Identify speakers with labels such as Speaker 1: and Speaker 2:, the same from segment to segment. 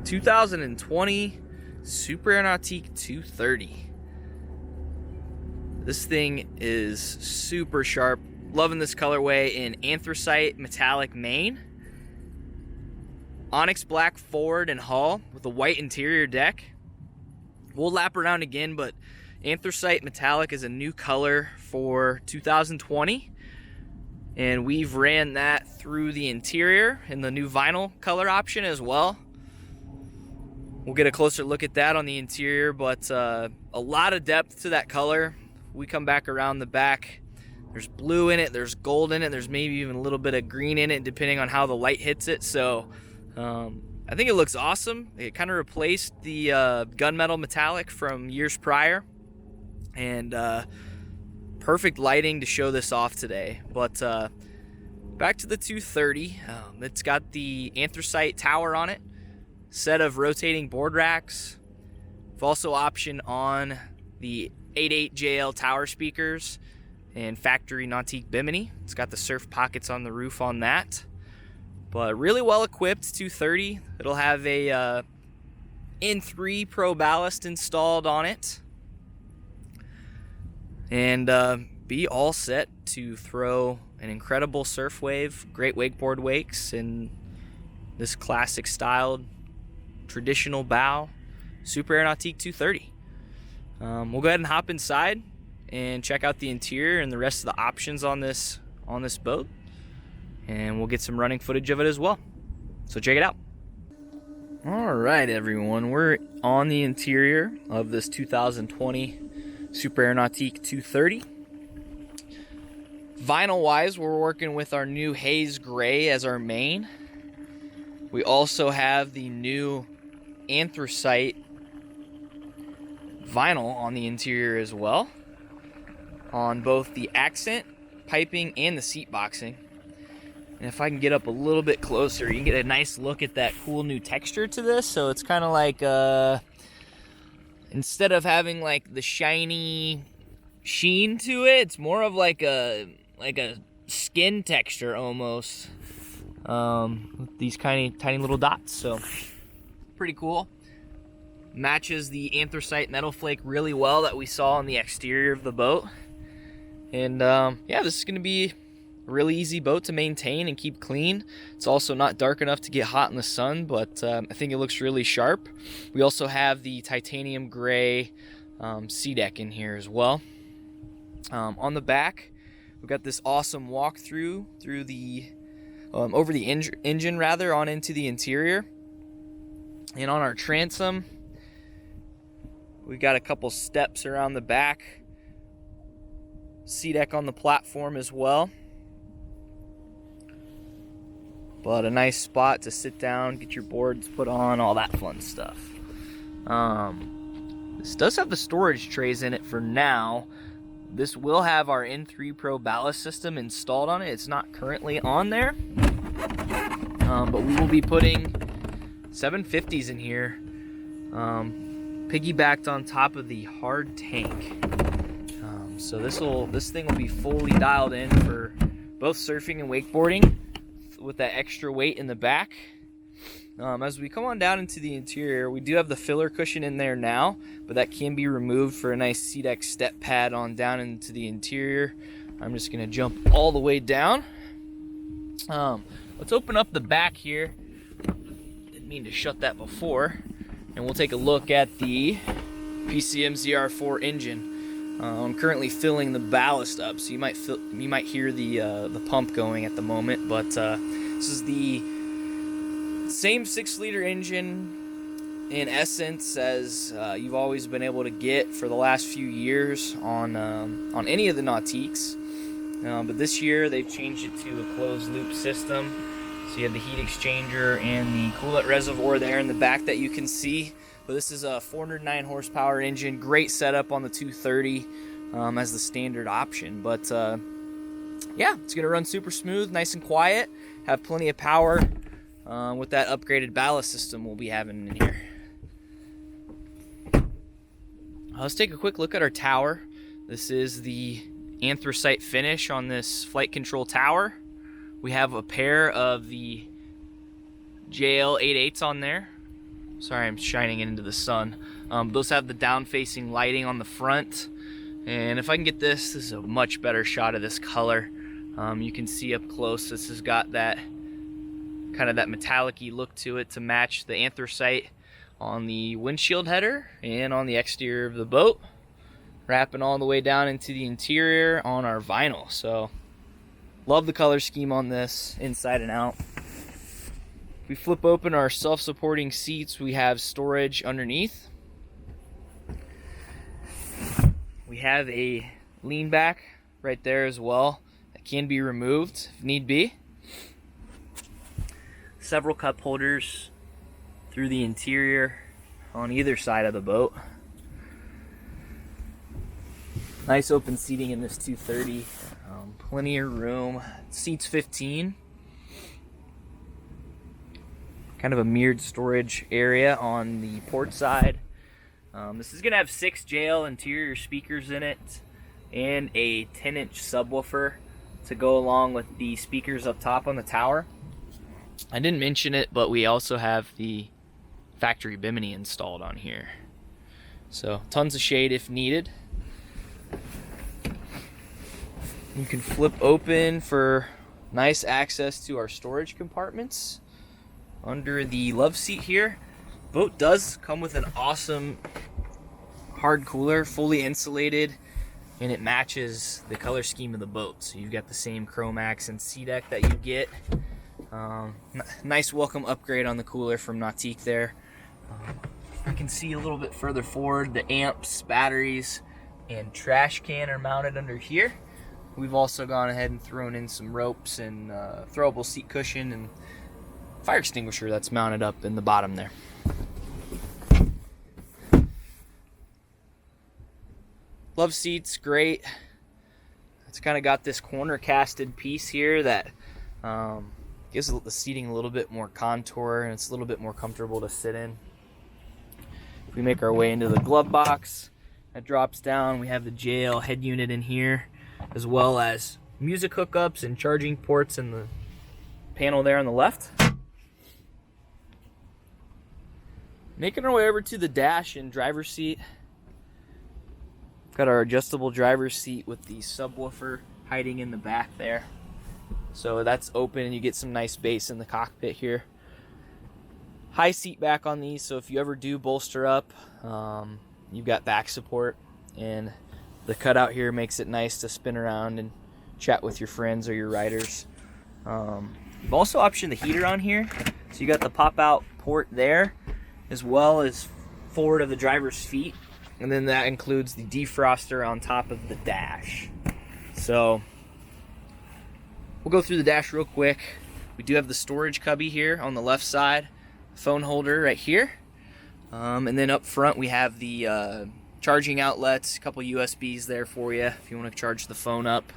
Speaker 1: 2020 Super Air Nautique 230. This thing is super sharp. Loving this colorway in anthracite metallic main. Onyx black forward and hull with a white interior deck. We'll lap around again, but anthracite metallic is a new color for 2020. And we've ran that through the interior in the new vinyl color option as well. We'll get a closer look at that on the interior, but a lot of depth to that color. We come back around the back. There's blue in it, there's gold in it, there's maybe even a little bit of green in it depending on how the light hits it. So I think it looks awesome. It kind of replaced the gunmetal metallic from years prior, and perfect lighting to show this off today. But back to the 230. It's got the anthracite tower on it, set of rotating board racks. We've also optioned on the 8.8 JL tower speakers and factory Nautique bimini. It's got the surf pockets on the roof on that. But really well equipped 230. It'll have a N3 Pro Ballast installed on it. And be all set to throw an incredible surf wave, great wakeboard wakes in this classic styled traditional bow Super Air Nautique 230. We'll go ahead and hop inside and check out the interior and the rest of the options on this boat, and we'll get some running footage of it as well. So check it out. All right, everyone, we're on the interior of this 2020 Super Air Nautique 230. Vinyl wise, we're working with our new haze gray as our main. We also have the new anthracite vinyl on the interior as well, on both the accent piping and the seat boxing. And if I can get up a little bit closer, you can get a nice look at that cool new texture to this. So it's kind of like instead of having like the shiny sheen to it, it's more of like a skin texture almost, with these tiny little dots. So pretty cool. Matches the anthracite metal flake really well that we saw on the exterior of the boat. And yeah, this is going to be a really easy boat to maintain and keep clean. It's also not dark enough to get hot in the sun, but I think it looks really sharp. We also have the titanium gray sea deck in here as well. On the back, we've got this awesome walkthrough through the over the engine rather, on into the interior. And on our transom, we got a couple steps around the back. Sea deck on the platform as well. But a nice spot to sit down, get your boards put on, all that fun stuff. This does have the storage trays in it for now. This will have our N3 Pro Ballast system installed on it. It's not currently on there. But we will be putting 750s in here, piggybacked on top of the hard tank. So this thing will be fully dialed in for both surfing and wakeboarding with that extra weight in the back. As we come on down into the interior, we do have the filler cushion in there now, but that can be removed for a nice SeaDeck step pad on down into the interior. I'm just gonna jump all the way down. Let's open up the back here. Didn't mean to shut that before. And we'll take a look at the PCM ZR4 engine. I'm currently filling the ballast up, so you might hear the pump going at the moment. But this is the same 6-liter engine in essence as you've always been able to get for the last few years on any of the Nautiques. But this year they've changed it to a closed loop system. So you have the heat exchanger and the coolant reservoir there in the back that you can see. But this is a 409 horsepower engine. Great setup on the 230 as the standard option. But yeah, it's going to run super smooth, nice and quiet. Have plenty of power with that upgraded ballast system we'll be having in here. Let's take a quick look at our tower. This is the anthracite finish on this flight control tower. We have a pair of the JL 8.8s on there. Sorry, I'm shining into the sun. Those have the down-facing lighting on the front. And if I can get this is a much better shot of this color. You can see up close, this has got that kind of that metallic-y look to it to match the anthracite on the windshield header and on the exterior of the boat, wrapping all the way down into the interior on our vinyl. So love the color scheme on this inside and out. If we flip open our self-supporting seats, we have storage underneath. We have a lean back right there as well that can be removed if need be. Several cup holders through the interior on either side of the boat. Nice open seating in this 230. Plenty of room. Seats 15. Kind of a mirrored storage area on the port side. This is going to have 6 JL interior speakers in it and a 10-inch subwoofer to go along with the speakers up top on the tower. I didn't mention it, but we also have the factory bimini installed on here. So tons of shade if needed. You can flip open for nice access to our storage compartments. Under the love seat here, boat does come with an awesome hard cooler, fully insulated, and it matches the color scheme of the boat. So you've got the same chrome accent SeaDeck that you get. Nice welcome upgrade on the cooler from Nautique there. You can see a little bit further forward, the amps, batteries, and trash can are mounted under here. We've also gone ahead and thrown in some ropes and throwable seat cushion and fire extinguisher that's mounted up in the bottom there. Love seats, great. It's kind of got this corner casted piece here that gives the seating a little bit more contour, and it's a little bit more comfortable to sit in. If we make our way into the glove box, that drops down. We have the JL head unit in here, as well as music hookups and charging ports in the panel there on the left. Making our way over to the dash and driver's seat. Got our adjustable driver's seat with the subwoofer hiding in the back there. So that's open and you get some nice space in the cockpit here. High seat back on these, so if you ever do bolster up, you've got back support, and the cutout here makes it nice to spin around and chat with your friends or your riders. You've also optioned the heater on here, so you got the pop out port there, as well as forward of the driver's feet, and then that includes the defroster on top of the dash. So we'll go through the dash real quick. We do have the storage cubby here on the left side, phone holder right here, and then up front we have the charging outlets, a couple USBs there for you if you want to charge the phone up.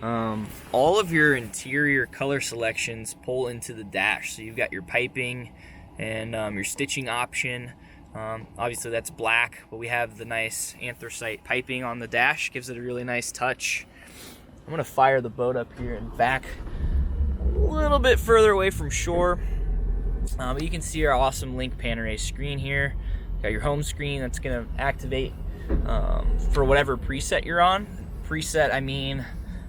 Speaker 1: All of your interior color selections pull into the dash, so you've got your piping and your stitching option. Obviously that's black, but we have the nice anthracite piping on the dash, gives it a really nice touch. I'm going to fire the boat up here and back a little bit further away from shore. But you can see our awesome Link Panorama screen here. Got your home screen that's going to activate for whatever preset you're on. Preset, I mean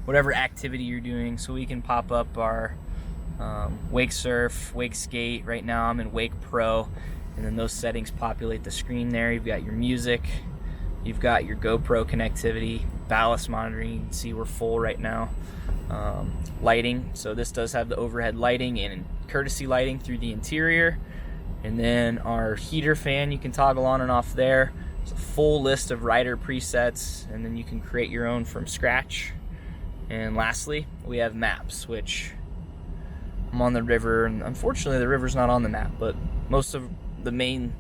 Speaker 1: whatever activity you're doing. So we can pop up our wake surf, wake skate. Right now I'm in Wake Pro, and then those settings populate the screen there. You've got your music, you've got your GoPro connectivity, ballast monitoring. You can see we're full right now. Lighting, so this does have the overhead lighting and courtesy lighting through the interior, and then our heater fan you can toggle on and off there. It's a full list of rider presets, and then you can create your own from scratch. And lastly, we have maps, which I'm on the river, and unfortunately the river's not on the map, but most of the main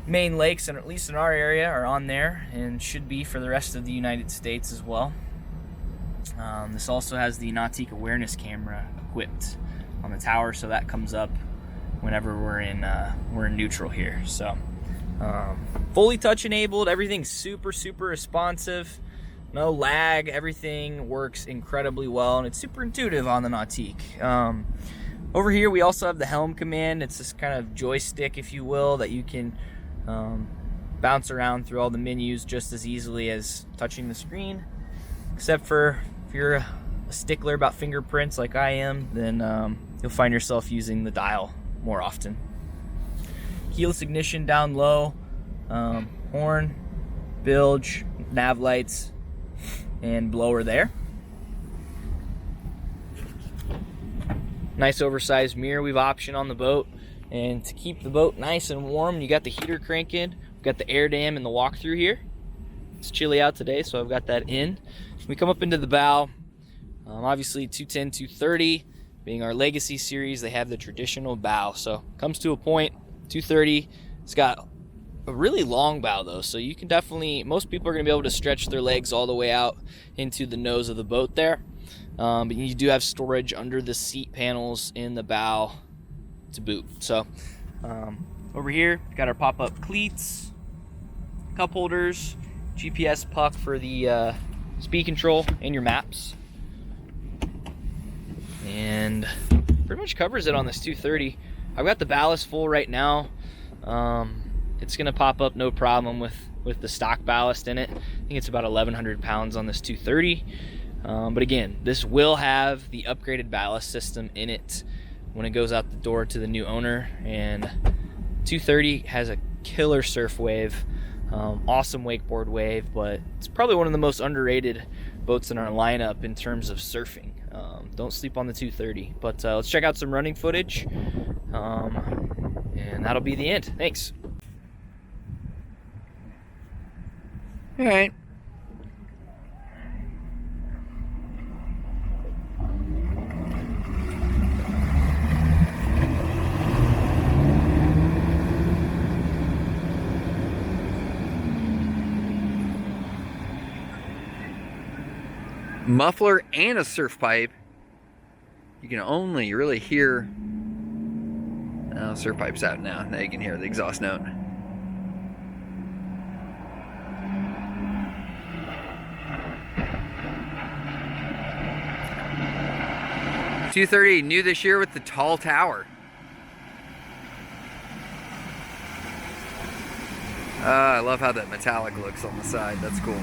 Speaker 1: lakes, and at least in our area, are on there and should be for the rest of the United States as well. This also has the Nautique awareness camera equipped on the tower, so that comes up whenever we're in neutral here. So fully touch enabled, everything's super responsive, no lag, everything works incredibly well, and it's super intuitive on the Nautique. Over here we also have the helm command. It's this kind of joystick, if you will, that you can bounce around through all the menus just as easily as touching the screen. Except for if you're a stickler about fingerprints like I am, then you'll find yourself using the dial more often. Keyless ignition down low, horn, bilge, nav lights, and blower there. Nice oversized mirror we've optioned on the boat. And to keep the boat nice and warm, you got the heater cranking. We've got the air dam in the walk-through here. It's chilly out today, so I've got that in. We come up into the bow. Obviously 210, 230 being our legacy series, they have the traditional bow. So comes to a point, 230, it's got a really long bow though, so you can definitely, most people are going to be able to stretch their legs all the way out into the nose of the boat there. But you do have storage under the seat panels in the bow to boot. So over here, got our pop-up cleats, cup holders, GPS puck for the speed control and your maps. And pretty much covers it on this 230. I've got the ballast full right now. It's gonna pop up no problem with the stock ballast in it. I think it's about 1,100 pounds on this 230. But again, this will have the upgraded ballast system in it when it goes out the door to the new owner. And 230 has a killer surf wave, awesome wakeboard wave, but it's probably one of the most underrated boats in our lineup in terms of surfing. Don't sleep on the 230. But let's check out some running footage, and that'll be the end. Thanks.
Speaker 2: All right. Muffler and a surf pipe. You can only really hear, oh, surf pipe's out now. Now you can hear the exhaust note. $230 new this year with the tall tower. I love how that metallic looks on the side. That's cool.